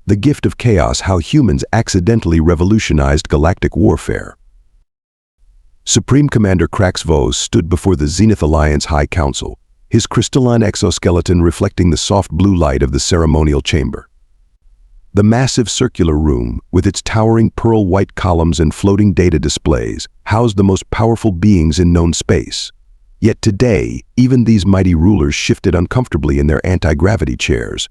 The Gift of Chaos: How Humans Accidentally Revolutionized Galactic Warfare. Supreme Commander Krax Vos stood before the Zenith Alliance High Council, his crystalline exoskeleton reflecting the soft blue light of the ceremonial chamber. The massive circular room, with its towering pearl-white columns and floating data displays, housed the most powerful beings in known space. Yet today, even these mighty rulers shifted uncomfortably in their anti-gravity chairs.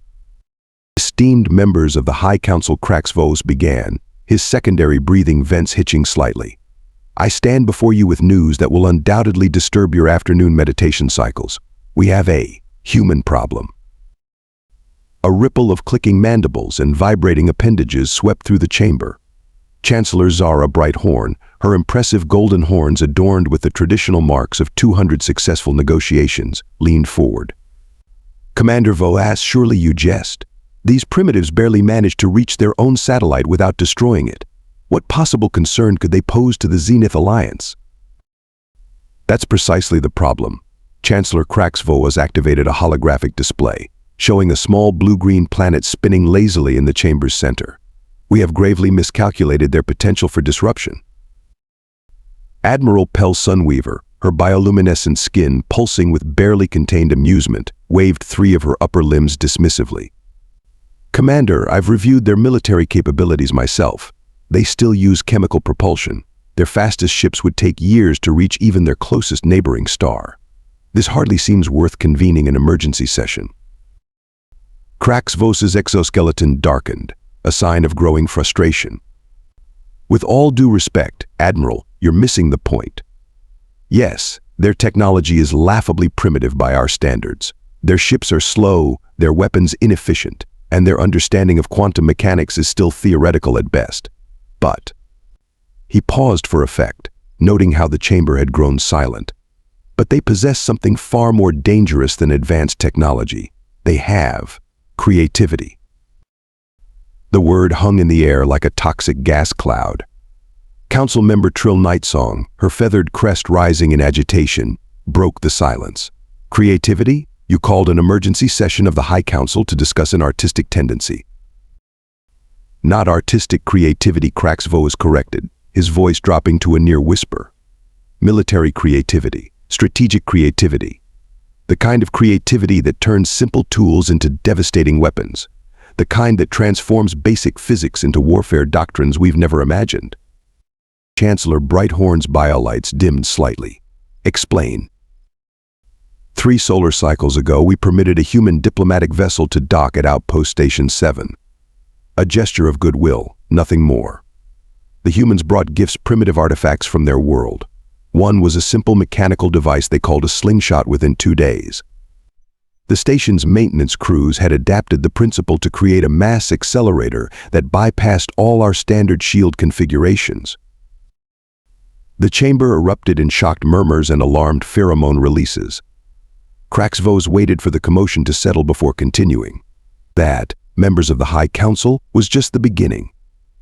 Esteemed members of the High Council, Krax Vos began, his secondary breathing vents hitching slightly. I stand before you with news that will undoubtedly disturb your afternoon meditation cycles. We have a human problem. A ripple of clicking mandibles and vibrating appendages swept through the chamber. Chancellor Zara Brighthorn, her impressive golden horns adorned with the traditional marks of 200 successful negotiations, leaned forward. Commander Vos, surely you jest. These primitives barely managed to reach their own satellite without destroying it. What possible concern could they pose to the Zenith Alliance? That's precisely the problem. Chancellor Krax Vos activated a holographic display, showing a small blue-green planet spinning lazily in the chamber's center. We have gravely miscalculated their potential for disruption. Admiral Sunweaver, her bioluminescent skin pulsing with barely contained amusement, waved 3 of her upper limbs dismissively. Commander, I've reviewed their military capabilities myself. They still use chemical propulsion. Their fastest ships would take years to reach even their closest neighboring star. This hardly seems worth convening an emergency session. Krax Vos's exoskeleton darkened, a sign of growing frustration. With all due respect, Admiral, you're missing the point. Yes, their technology is laughably primitive by our standards. Their ships are slow, their weapons inefficient, and their understanding of quantum mechanics is still theoretical at best. But he paused for effect, noting how the chamber had grown silent. But they possess something far more dangerous than advanced technology. They have creativity. The word hung in the air like a toxic gas cloud. Council member Trill Nightsong, her feathered crest rising in agitation, broke the silence. Creativity? You called an emergency session of the High Council to discuss an artistic tendency. Not artistic creativity, Krax Vos corrected, his voice dropping to a near whisper. Military creativity, strategic creativity. The kind of creativity that turns simple tools into devastating weapons. The kind that transforms basic physics into warfare doctrines we've never imagined. Chancellor Brighthorn's biolights dimmed slightly. Explain. 3 solar cycles ago, we permitted a human diplomatic vessel to dock at Outpost Station 7. A gesture of goodwill, nothing more. The humans brought gifts, primitive artifacts from their world. One was a simple mechanical device they called a slingshot within 2 days. The station's maintenance crews had adapted the principle to create a mass accelerator that bypassed all our standard shield configurations. The chamber erupted in shocked murmurs and alarmed pheromone releases. Krax Vos waited for the commotion to settle before continuing. That, members of the High Council, was just the beginning.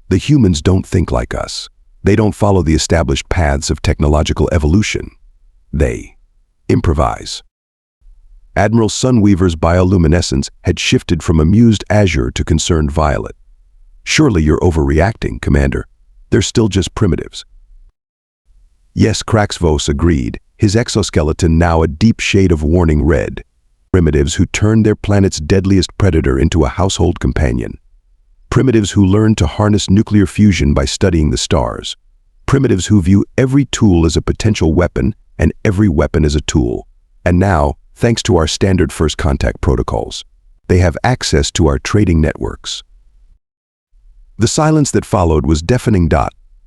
The humans don't think like us. They don't follow the established paths of technological evolution. They improvise. Admiral Sunweaver's bioluminescence had shifted from amused azure to concerned violet. Surely you're overreacting, Commander. They're still just primitives. Yes, Krax Vos agreed, his exoskeleton now a deep shade of warning red. Primitives who turned their planet's deadliest predator into a household companion. Primitives who learned to harness nuclear fusion by studying the stars. Primitives who view every tool as a potential weapon and every weapon as a tool. And now, thanks to our standard first contact protocols, they have access to our trading networks. The silence that followed was deafening.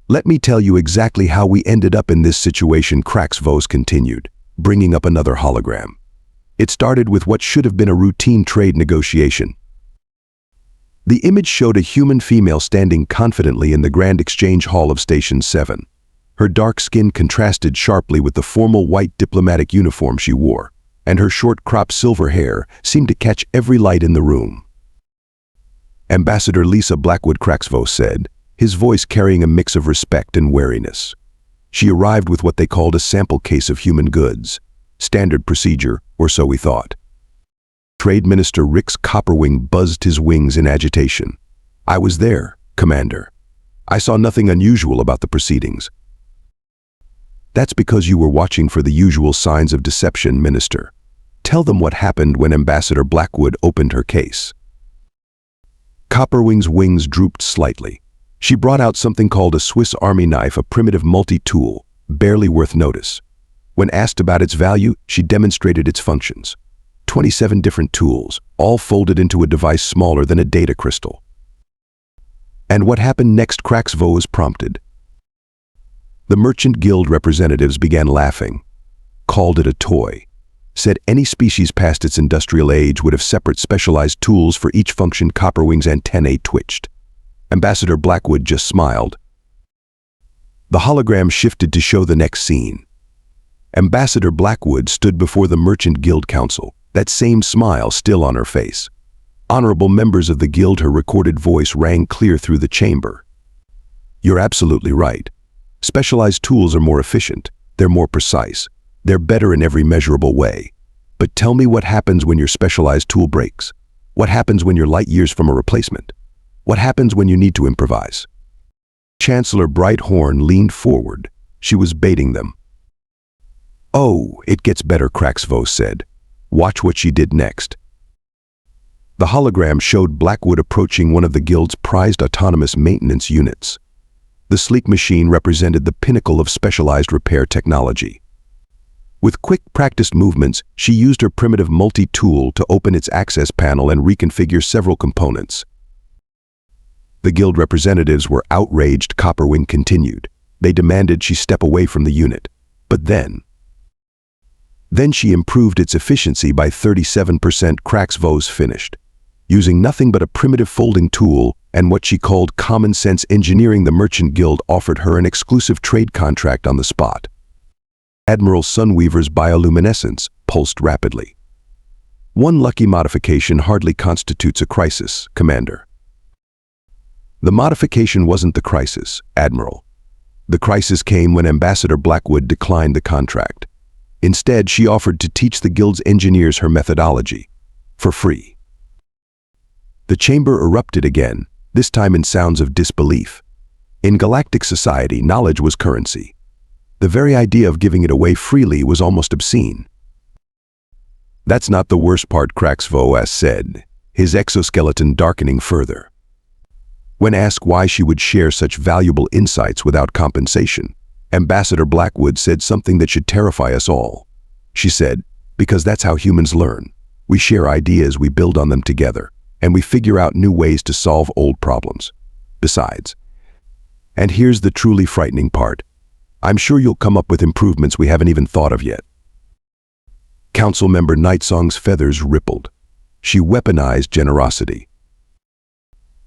Let me tell you exactly how we ended up in this situation, Krax Vos continued, bringing up another hologram. It started with what should have been a routine trade negotiation. The image showed a human female standing confidently in the Grand Exchange Hall of Station 7. Her dark skin contrasted sharply with the formal white diplomatic uniform she wore, and her short cropped silver hair seemed to catch every light in the room. Ambassador Lisa Blackwood, Krax Vos said, his voice carrying a mix of respect and wariness. She arrived with what they called a sample case of human goods. Standard procedure, or so we thought. Trade Minister Rix Copperwing buzzed his wings in agitation. I was there, Commander. I saw nothing unusual about the proceedings. That's because you were watching for the usual signs of deception, Minister. Tell them what happened when Ambassador Blackwood opened her case. Copperwing's wings drooped slightly. She brought out something called a Swiss Army knife, a primitive multi-tool, barely worth notice. When asked about its value, she demonstrated its functions. 27 different tools, all folded into a device smaller than a data crystal. And what happened next? Krax Vos prompted. The Merchant Guild representatives began laughing, called it a toy, said any species past its industrial age would have separate specialized tools for each function. Copperwing's antennae twitched. Ambassador Blackwood just smiled. The hologram shifted to show the next scene. Ambassador Blackwood stood before the Merchant Guild Council, that same smile still on her face. Honorable members of the guild, her recorded voice rang clear through the chamber. You're absolutely right. Specialized tools are more efficient, they're more precise, they're better in every measurable way. But tell me what happens when your specialized tool breaks? What happens when you're light years from a replacement? What happens when you need to improvise? Chancellor Brighthorn leaned forward. She was baiting them. Oh, it gets better, Krax Vos said. Watch what she did next. The hologram showed Blackwood approaching one of the guild's prized autonomous maintenance units. The sleek machine represented the pinnacle of specialized repair technology. With quick, practiced movements, she used her primitive multi-tool to open its access panel and reconfigure several components. The guild representatives were outraged. Copperwing continued. They demanded she step away from the unit. But then she improved its efficiency by 37%. Krax Vos finished. Using nothing but a primitive folding tool and what she called common sense engineering, the Merchant Guild offered her an exclusive trade contract on the spot. Admiral Sunweaver's bioluminescence pulsed rapidly. One lucky modification hardly constitutes a crisis, Commander. The modification wasn't the crisis, Admiral. The crisis came when Ambassador Blackwood declined the contract. Instead, she offered to teach the guild's engineers her methodology, for free. The chamber erupted again, this time in sounds of disbelief. In galactic society, knowledge was currency. The very idea of giving it away freely was almost obscene. That's not the worst part, Krax Vos said, his exoskeleton darkening further. When asked why she would share such valuable insights without compensation, Ambassador Blackwood said something that should terrify us all. She said, because that's how humans learn. We share ideas, we build on them together, and we figure out new ways to solve old problems. Besides, and here's the truly frightening part, I'm sure you'll come up with improvements we haven't even thought of yet. Council member Nightsong's feathers rippled. She weaponized generosity.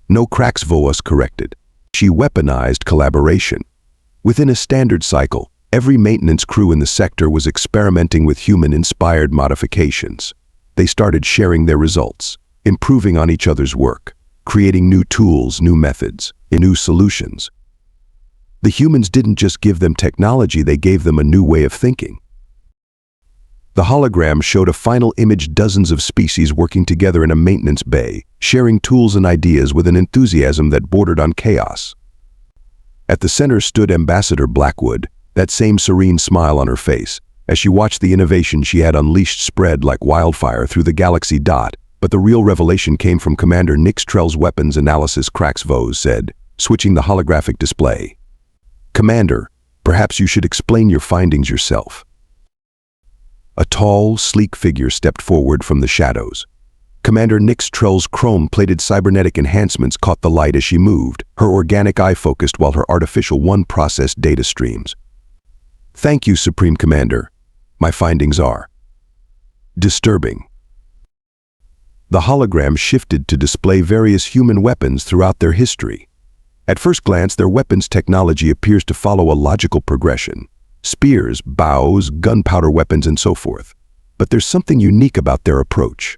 No, Krax Vos corrected. She weaponized collaboration. Within a standard cycle, every maintenance crew in the sector was experimenting with human-inspired modifications. They started sharing their results, improving on each other's work, creating new tools, new methods, and new solutions. The humans didn't just give them technology, they gave them a new way of thinking. The hologram showed a final image, dozens of species working together in a maintenance bay, sharing tools and ideas with an enthusiasm that bordered on chaos. At the center stood Ambassador Blackwood, that same serene smile on her face, as she watched the innovation she had unleashed spread like wildfire through the galaxy. But the real revelation came from Commander Nixtrell's weapons analysis, Krax Vos said, switching the holographic display. Commander, perhaps you should explain your findings yourself. A tall, sleek figure stepped forward from the shadows. Commander Nixtrell's chrome-plated cybernetic enhancements caught the light as she moved, her organic eye focused while her artificial one processed data streams. Thank you, Supreme Commander. My findings are disturbing. The hologram shifted to display various human weapons throughout their history. At first glance, their weapons technology appears to follow a logical progression. Spears, bows, gunpowder weapons, and so forth. But there's something unique about their approach.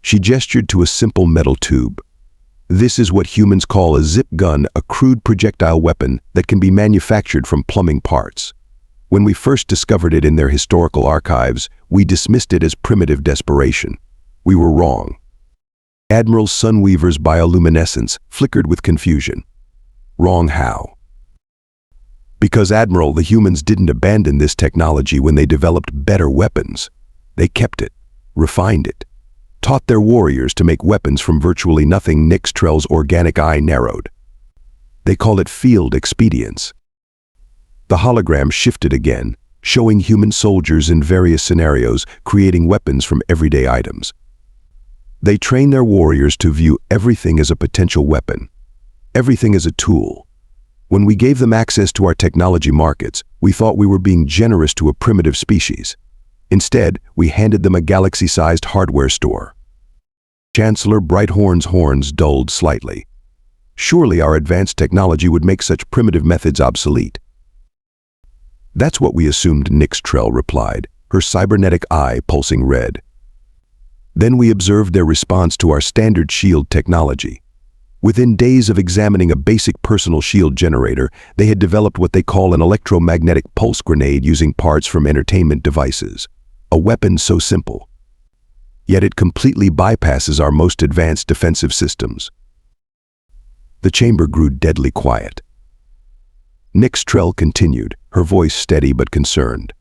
She gestured to a simple metal tube. This is what humans call a zip gun, a crude projectile weapon that can be manufactured from plumbing parts. When we first discovered it in their historical archives, we dismissed it as primitive desperation. We were wrong. Admiral Sunweaver's bioluminescence flickered with confusion. Wrong how? Because Admiral, the humans didn't abandon this technology when they developed better weapons. They kept it, refined it, taught their warriors to make weapons from virtually nothing. Nixtrell's organic eye narrowed. They call it field expedience. The hologram shifted again, showing human soldiers in various scenarios creating weapons from everyday items. They train their warriors to view everything as a potential weapon, everything as a tool. When we gave them access to our technology markets, we thought we were being generous to a primitive species. Instead, we handed them a galaxy-sized hardware store. Chancellor Brighthorn's horns dulled slightly. Surely our advanced technology would make such primitive methods obsolete. That's what we assumed, Nixtrell replied, her cybernetic eye pulsing red. Then we observed their response to our standard shield technology. Within days of examining a basic personal shield generator, they had developed what they call an electromagnetic pulse grenade using parts from entertainment devices. A weapon so simple. Yet it completely bypasses our most advanced defensive systems. The chamber grew deadly quiet. Nixtrell continued, her voice steady but concerned.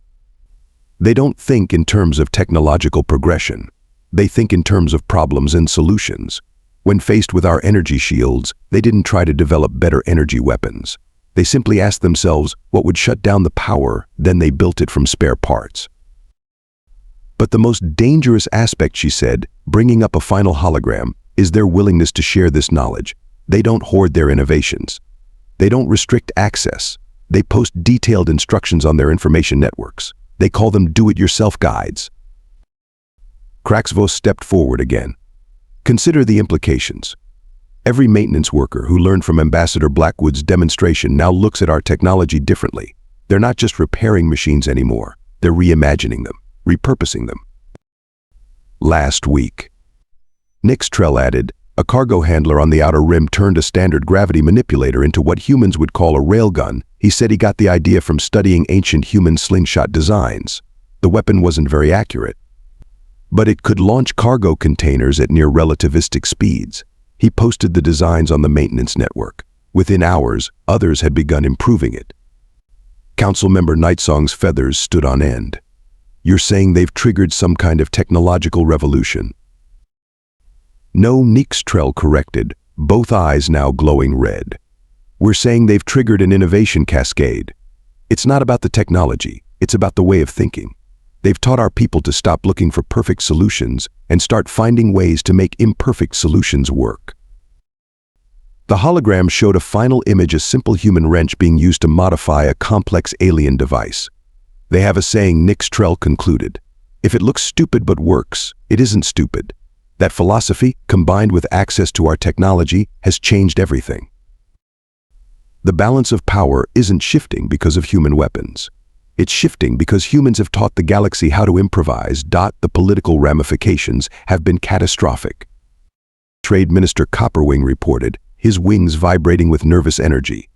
They don't think in terms of technological progression. They think in terms of problems and solutions. When faced with our energy shields, they didn't try to develop better energy weapons. They simply asked themselves what would shut down the power, then they built it from spare parts. But the most dangerous aspect, she said, bringing up a final hologram, is their willingness to share this knowledge. They don't hoard their innovations. They don't restrict access. They post detailed instructions on their information networks. They call them do-it-yourself guides. Krax Vos stepped forward again. Consider the implications. Every maintenance worker who learned from Ambassador Blackwood's demonstration now looks at our technology differently. They're not just repairing machines anymore. They're reimagining them, repurposing them. Last week, Nixtrell added, a cargo handler on the outer rim turned a standard gravity manipulator into what humans would call a railgun. He said he got the idea from studying ancient human slingshot designs. The weapon wasn't very accurate, but it could launch cargo containers at near relativistic speeds. He posted the designs on the maintenance network. Within hours, others had begun improving it. Council member Nightsong's feathers stood on end. You're saying they've triggered some kind of technological revolution? No, Nixtrell corrected, both eyes now glowing red. We're saying they've triggered an innovation cascade. It's not about the technology, it's about the way of thinking. They've taught our people to stop looking for perfect solutions and start finding ways to make imperfect solutions work. The hologram showed a final image, a simple human wrench being used to modify a complex alien device. They have a saying, Nixtrell concluded. If it looks stupid but works, it isn't stupid. That philosophy, combined with access to our technology, has changed everything. The balance of power isn't shifting because of human weapons. It's shifting because humans have taught the galaxy how to improvise. The political ramifications have been catastrophic. Trade Minister Copperwing reported, his wings vibrating with nervous energy.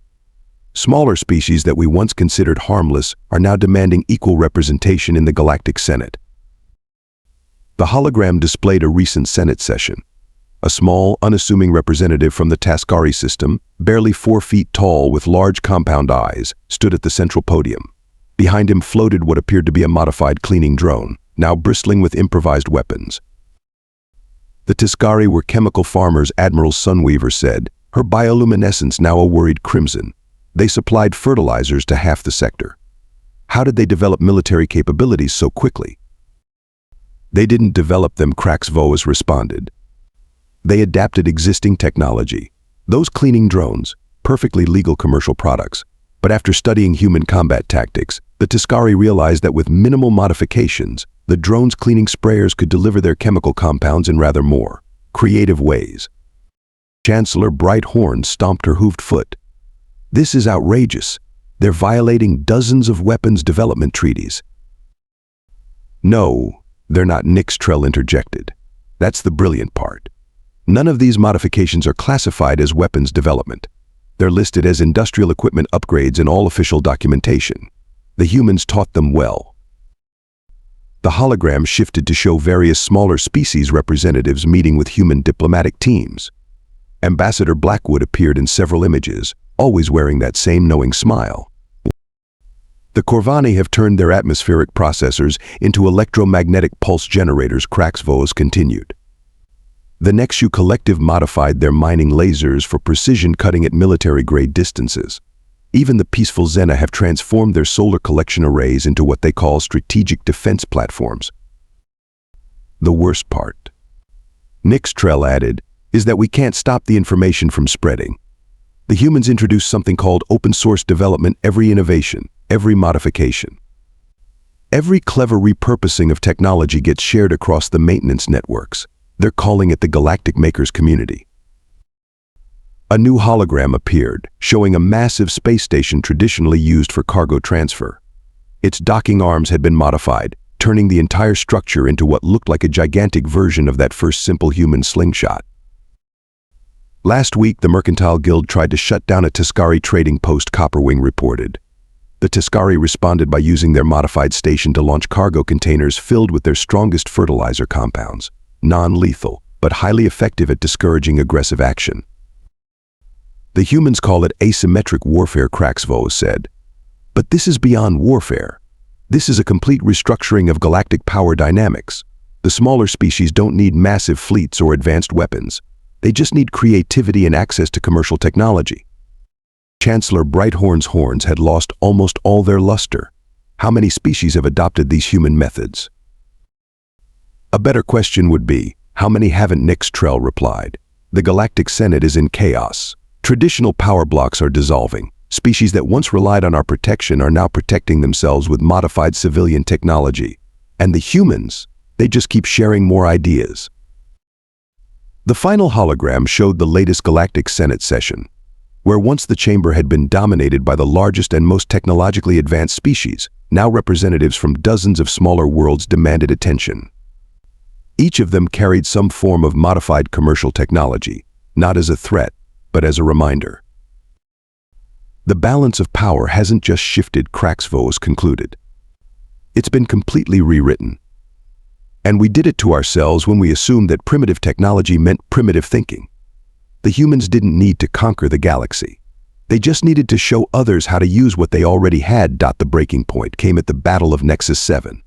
Smaller species that we once considered harmless are now demanding equal representation in the Galactic Senate. The hologram displayed a recent Senate session. A small, unassuming representative from the Tascari system, barely 4 feet tall with large compound eyes, stood at the central podium. Behind him floated what appeared to be a modified cleaning drone, now bristling with improvised weapons. The Tascari were chemical farmers, Admiral Sunweaver said, her bioluminescence now a worried crimson. They supplied fertilizers to half the sector. How did they develop military capabilities so quickly? They didn't develop them, Krax Vos responded. They adapted existing technology. Those cleaning drones, perfectly legal commercial products. But after studying human combat tactics, the Tascari realized that with minimal modifications, the drones' cleaning sprayers could deliver their chemical compounds in rather more creative ways. Chancellor Brighthorn stomped her hooved foot. This is outrageous. They're violating dozens of weapons development treaties. No, they're not, Nixtrell interjected. That's the brilliant part. None of these modifications are classified as weapons development. They're listed as industrial equipment upgrades in all official documentation. The humans taught them well. The hologram shifted to show various smaller species representatives meeting with human diplomatic teams. Ambassador Blackwood appeared in several images, always wearing that same knowing smile. The Corvani have turned their atmospheric processors into electromagnetic pulse generators, Krax Vos continued. The Nexus collective modified their mining lasers for precision cutting at military-grade distances. Even the peaceful Zena have transformed their solar collection arrays into what they call strategic defense platforms. The worst part, Nextrel added, is that we can't stop the information from spreading. The humans introduce something called open-source development every innovation, every modification. Every clever repurposing of technology gets shared across the maintenance networks. They're calling it the Galactic Makers community. A new hologram appeared, showing a massive space station traditionally used for cargo transfer. Its docking arms had been modified, turning the entire structure into what looked like a gigantic version of that first simple human slingshot. Last week, the Mercantile Guild tried to shut down a Tuscari trading post, Copperwing reported. The Tuscari responded by using their modified station to launch cargo containers filled with their strongest fertilizer compounds, non-lethal, but highly effective at discouraging aggressive action. The humans call it asymmetric warfare, Krax Vos said. But this is beyond warfare. This is a complete restructuring of galactic power dynamics. The smaller species don't need massive fleets or advanced weapons. They just need creativity and access to commercial technology. Chancellor Brighthorn's horns had lost almost all their luster. How many species have adopted these human methods? A better question would be, how many haven't? Nextrel replied. The Galactic Senate is in chaos. Traditional power blocks are dissolving. Species that once relied on our protection are now protecting themselves with modified civilian technology. And the humans, they just keep sharing more ideas. The final hologram showed the latest Galactic Senate session, where once the chamber had been dominated by the largest and most technologically advanced species, now representatives from dozens of smaller worlds demanded attention. Each of them carried some form of modified commercial technology, not as a threat, but as a reminder. The balance of power hasn't just shifted, Krax Vos concluded. It's been completely rewritten. And we did it to ourselves when we assumed that primitive technology meant primitive thinking. The humans didn't need to conquer the galaxy. They just needed to show others how to use what they already had. The breaking point came at the Battle of Nexus 7.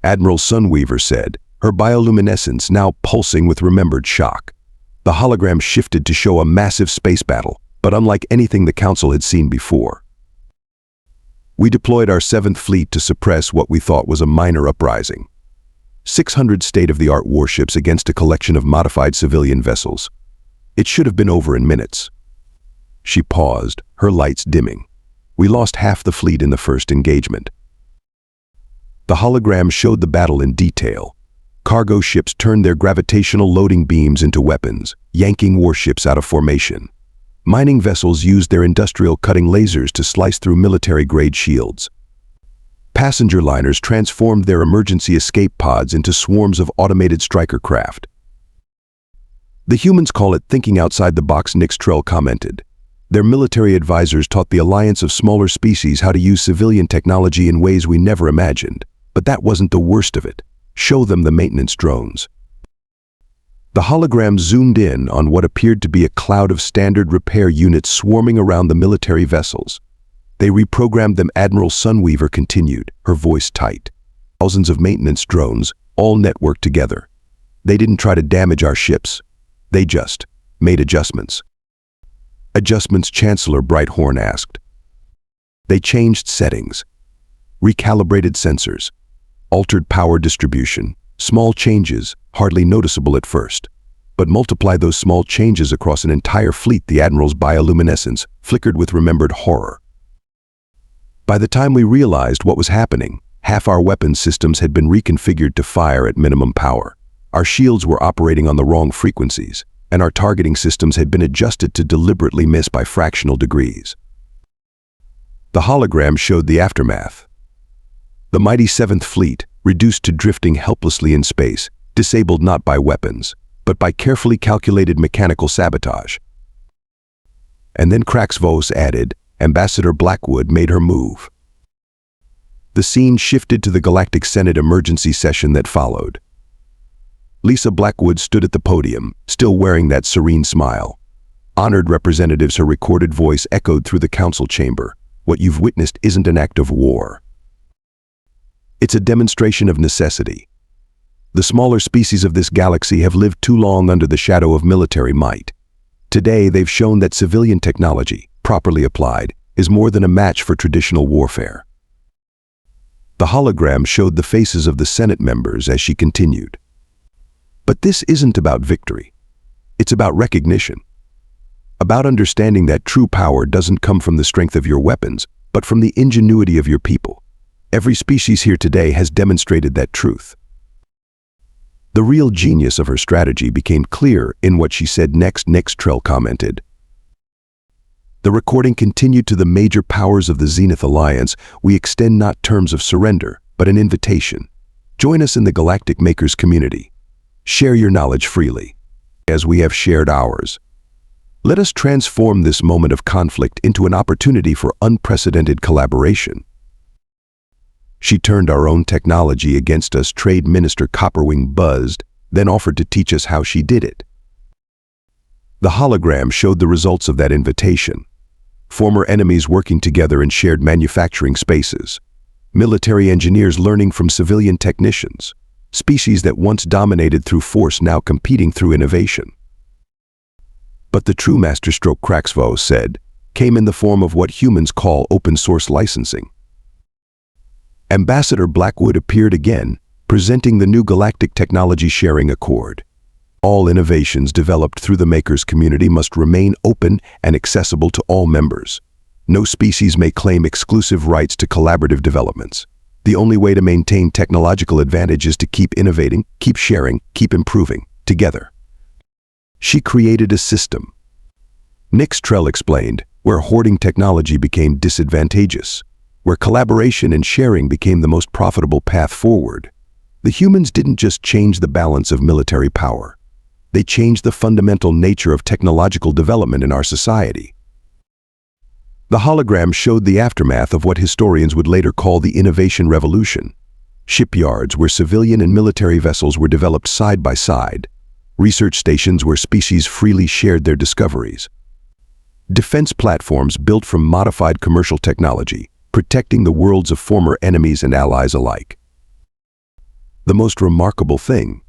Admiral Sunweaver said, her bioluminescence now pulsing with remembered shock. The hologram shifted to show a massive space battle, but unlike anything the Council had seen before. We deployed our 7th Fleet to suppress what we thought was a minor uprising. 600 state-of-the-art warships against a collection of modified civilian vessels. It should have been over in minutes. She paused, her lights dimming. We lost half the fleet in the first engagement. The hologram showed the battle in detail. Cargo ships turned their gravitational loading beams into weapons, yanking warships out of formation. Mining vessels used their industrial cutting lasers to slice through military-grade shields. Passenger liners transformed their emergency escape pods into swarms of automated striker craft. The humans call it thinking outside the box, Nextrel commented. Their military advisors taught the alliance of smaller species how to use civilian technology in ways we never imagined. But that wasn't the worst of it. Show them the maintenance drones. The hologram zoomed in on what appeared to be a cloud of standard repair units swarming around the military vessels. They reprogrammed them. Admiral Sunweaver continued, her voice tight. Thousands of maintenance drones, all networked together. They didn't try to damage our ships. They just made adjustments. Adjustments, Chancellor Brighthorn asked. They changed settings, recalibrated sensors, altered power distribution, small changes, hardly noticeable at first. But multiply those small changes across an entire fleet. The Admiral's bioluminescence flickered with remembered horror. By the time we realized what was happening, half our weapons systems had been reconfigured to fire at minimum power. Our shields were operating on the wrong frequencies, and our targeting systems had been adjusted to deliberately miss by fractional degrees. The hologram showed the aftermath. The mighty 7th Fleet, reduced to drifting helplessly in space, disabled not by weapons, but by carefully calculated mechanical sabotage. And then Krax Vos added, Ambassador Blackwood made her move. The The scene shifted to the Galactic Senate emergency session that followed. Lisa Blackwood stood at the podium, still wearing that serene smile. Honored representatives, her recorded voice echoed through the council chamber. What you've witnessed isn't an act of war. It's a demonstration of necessity. The smaller species of this galaxy have lived too long under the shadow of military might. Today, they've shown that civilian technology, properly applied, is more than a match for traditional warfare. The hologram showed the faces of the Senate members as she continued. But this isn't about victory. It's about recognition. About understanding that true power doesn't come from the strength of your weapons, but from the ingenuity of your people. Every species here today has demonstrated that truth. The real genius of her strategy became clear in what she said next. Nextrell commented. The recording continued to the major powers of the Zenith Alliance. We extend not terms of surrender, but an invitation. Join us in the Galactic Makers community. Share your knowledge freely, as we have shared ours. Let us transform this moment of conflict into an opportunity for unprecedented collaboration. She turned our own technology against us. Trade Minister Copperwing buzzed, then offered to teach us how she did it. The hologram showed the results of that invitation. Former enemies working together in shared manufacturing spaces. Military engineers learning from civilian technicians. Species that once dominated through force now competing through innovation. But the true masterstroke, Krax Vos said, came in the form of what humans call open-source licensing. Ambassador Blackwood appeared again, presenting the new Galactic Technology Sharing Accord. All innovations developed through the Makers community must remain open and accessible to all members. No species may claim exclusive rights to collaborative developments. The only way to maintain technological advantage is to keep innovating, keep sharing, keep improving, together. She created a system. Nextrell explained, where hoarding technology became disadvantageous, where collaboration and sharing became the most profitable path forward. The humans didn't just change the balance of military power. They changed the fundamental nature of technological development in our society. The hologram showed the aftermath of what historians would later call the Innovation Revolution. Shipyards where civilian and military vessels were developed side by side. Research stations where species freely shared their discoveries. Defense platforms built from modified commercial technology, protecting the worlds of former enemies and allies alike. The most remarkable thing,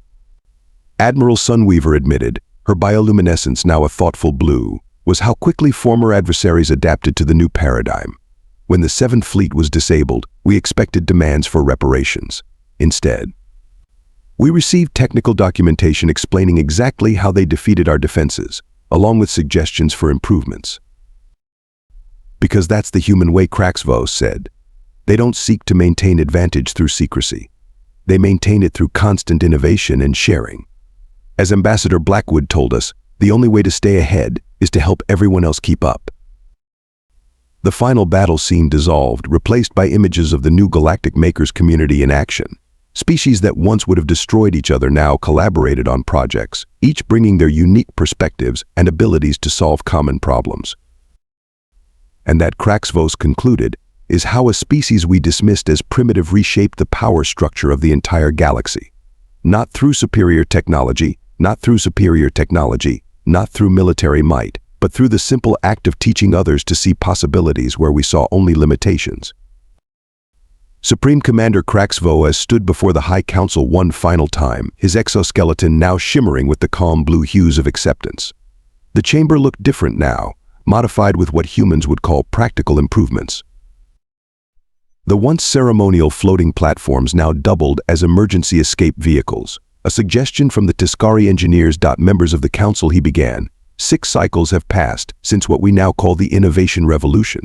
Admiral Sunweaver admitted, her bioluminescence now a thoughtful blue, was how quickly former adversaries adapted to the new paradigm. When the Seventh Fleet was disabled, we expected demands for reparations. Instead, we received technical documentation explaining exactly how they defeated our defenses, along with suggestions for improvements. Because that's the human way, Krax Vos said. They don't seek to maintain advantage through secrecy. They maintain it through constant innovation and sharing. As Ambassador Blackwood told us, the only way to stay ahead is to help everyone else keep up. The final battle scene dissolved, replaced by images of the new Galactic Makers community in action. Species that once would have destroyed each other now collaborated on projects, each bringing their unique perspectives and abilities to solve common problems. And that, Krax Vos concluded, is how a species we dismissed as primitive reshaped the power structure of the entire galaxy. Not through superior technology, not through military might, but through the simple act of teaching others to see possibilities where we saw only limitations. Supreme Commander Krax Vos stood before the High Council one final time, his exoskeleton now shimmering with the calm blue hues of acceptance. The chamber looked different now, modified with what humans would call practical improvements. The once ceremonial floating platforms now doubled as emergency escape vehicles, a suggestion from the Tiscari engineers. Members of the council, he began. 6 cycles have passed since what we now call the Innovation Revolution.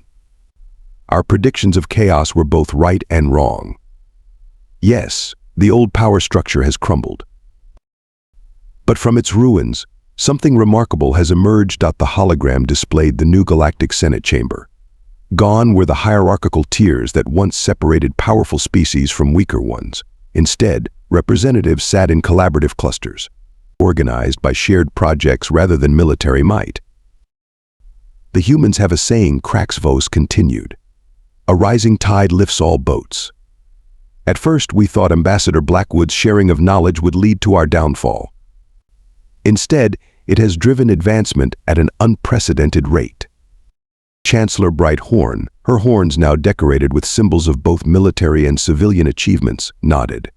Our predictions of chaos were both right and wrong. Yes, the old power structure has crumbled. But from its ruins, something remarkable has emerged. The hologram displayed the new Galactic Senate chamber. Gone were the hierarchical tiers that once separated powerful species from weaker ones. Instead, representatives sat in collaborative clusters, organized by shared projects rather than military might. The humans have a saying, Krax Vos continued. A rising tide lifts all boats. At first, we thought Ambassador Blackwood's sharing of knowledge would lead to our downfall. Instead, it has driven advancement at an unprecedented rate. Chancellor Bright Horn, her horns now decorated with symbols of both military and civilian achievements, nodded.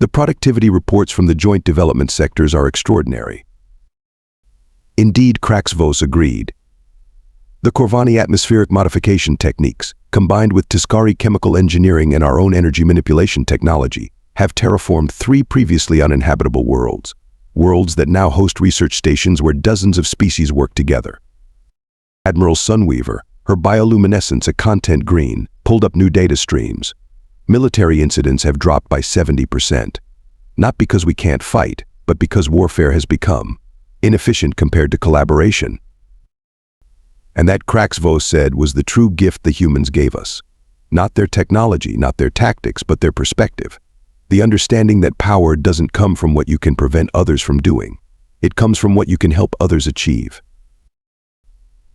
The productivity reports from the joint development sectors are extraordinary. Indeed, Krax Vos agreed. The Corvani atmospheric modification techniques, combined with Tiscari chemical engineering and our own energy manipulation technology, have terraformed 3 previously uninhabitable worlds that now host research stations where dozens of species work together. Admiral Sunweaver, her bioluminescence a content green, pulled up new data streams. Military incidents have dropped by 70%. Not because we can't fight, but because warfare has become inefficient compared to collaboration. And that, Krax Vos said, was the true gift the humans gave us. Not their technology, not their tactics, but their perspective. The understanding that power doesn't come from what you can prevent others from doing. It comes from what you can help others achieve.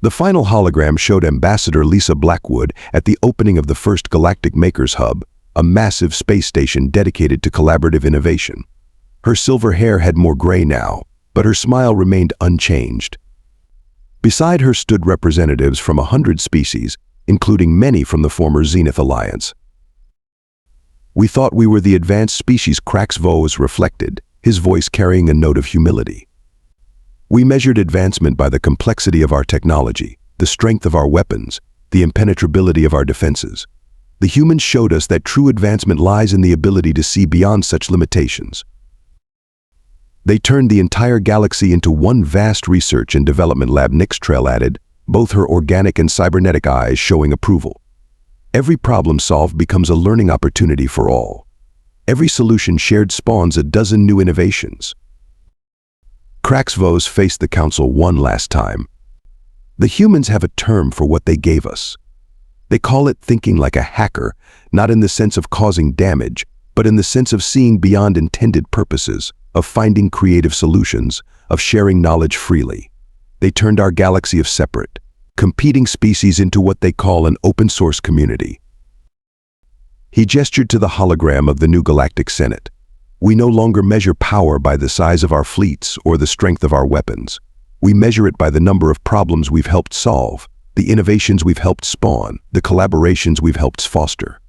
The final hologram showed Ambassador Lisa Blackwood at the opening of the first Galactic Makers Hub, a massive space station dedicated to collaborative innovation. Her silver hair had more gray now, but her smile remained unchanged. Beside her stood representatives from 100 species, including many from the former Zenith Alliance. We thought we were the advanced species, Krax Vos reflected, his voice carrying a note of humility. We measured advancement by the complexity of our technology, the strength of our weapons, the impenetrability of our defenses. The humans showed us that true advancement lies in the ability to see beyond such limitations. They turned the entire galaxy into one vast research and development lab, Nexus added, both her organic and cybernetic eyes showing approval. Every problem solved becomes a learning opportunity for all. Every solution shared spawns a dozen new innovations. Krax Vos faced the council one last time. The humans have a term for what they gave us. They call it thinking like a hacker, not in the sense of causing damage, but in the sense of seeing beyond intended purposes, of finding creative solutions, of sharing knowledge freely. They turned our galaxy of separate, competing species into what they call an open-source community. He gestured to the hologram of the new Galactic Senate. We no longer measure power by the size of our fleets or the strength of our weapons. We measure it by the number of problems we've helped solve, the innovations we've helped spawn, the collaborations we've helped foster.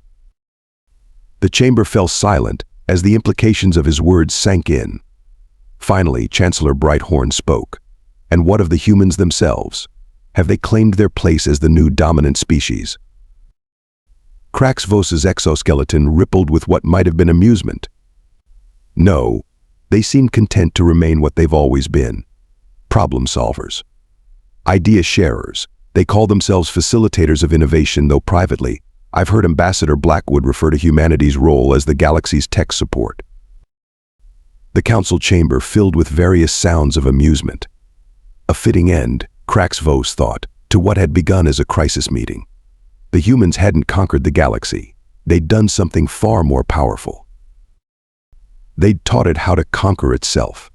The chamber fell silent as the implications of his words sank in. Finally, Chancellor Brighthorn spoke. And what of the humans themselves? Have they claimed their place as the new dominant species? Krax Vos's exoskeleton rippled with what might have been amusement. No, they seem content to remain what they've always been. Problem solvers. Idea sharers. They call themselves facilitators of innovation, though privately, I've heard Ambassador Blackwood refer to humanity's role as the galaxy's tech support. The council chamber filled with various sounds of amusement. A fitting end, Krax Vos thought, to what had begun as a crisis meeting. The humans hadn't conquered the galaxy. They'd done something far more powerful. They'd taught it how to conquer itself.